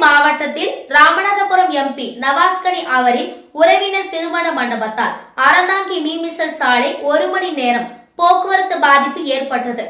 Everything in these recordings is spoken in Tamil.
மாவட்டத்தில் ராமநாதபுரம் எம்பி நவாஸ்கனி அவரின் உறவினர் திருமண மண்டபத்தால் அறந்தாங்கி மீமிசல் சாலை 1 மணி நேரம் போக்குவரத்து பாதிப்பு ஏற்பட்டது.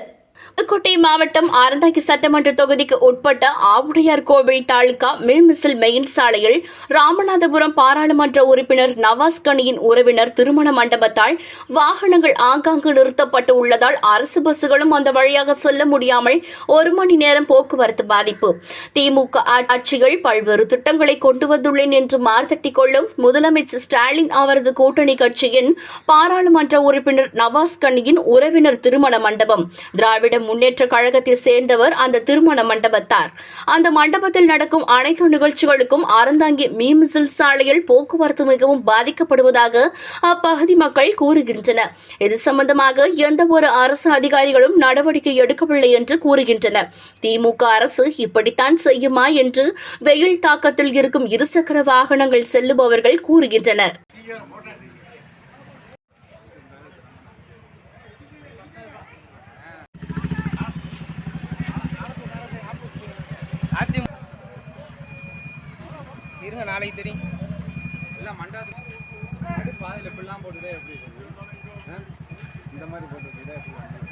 புதுக்கோட்டை மாவட்டம் அறந்தாங்கி சட்டமன்ற தொகுதிக்கு உட்பட்ட ஆவுடையார் கோவில் தாலுகா மீமிசல் மெயின் சாலையில் ராமநாதபுரம் பாராளுமன்ற உறுப்பினர் நவாஸ்கனியின் உறவினர் திருமண மண்டபத்தால் வாகனங்கள் ஆங்காங்கு நிறுத்தப்பட்டு உள்ளதால் அரசு பஸ்களும் அந்த வழியாக செல்ல முடியாமல் 1 மணி நேரம் போக்குவரத்து பாதிப்பு. திமுக ஆட்சிகள் பல்வேறு திட்டங்களை கொண்டு வந்துள்ளேன் என்று மார்த்தட்டிக் கொள்ளும் முதலமைச்சர் ஸ்டாலின் அவரது கூட்டணி கட்சியின் பாராளுமன்ற உறுப்பினர் நவாஸ்கனியின் உறவினர் திருமண மண்டபம் திராவிட முன்னேற்ற கழகத்தை சேர்ந்தவர் அந்த திருமண மண்டபத்தார். அந்த மண்டபத்தில் நடக்கும் அனைத்து நிகழ்ச்சிகளுக்கும் அறந்தாங்கி மீமிசல் சாலையில் போக்குவரத்து மிகவும் பாதிக்கப்படுவதாக அப்பகுதி மக்கள் கூறுகின்றனர். இது சம்பந்தமாக எந்த ஒரு அரசு அதிகாரிகளும் நடவடிக்கை எடுக்கவில்லை என்று கூறுகின்றனர். திமுக அரசு இப்படித்தான் செய்யுமா என்று வெயில் தாக்கத்தில் இருக்கும் இருசக்கர வாகனங்கள் செல்லுபவர்கள் கூறுகின்றனர். இருங்க, நாளைக்கு தெரியும். எல்லாம் மண்டபத்துக்கு பாதையில் எப்படிலாம் போட்டுதே எப்படி இந்த மாதிரி போட்டு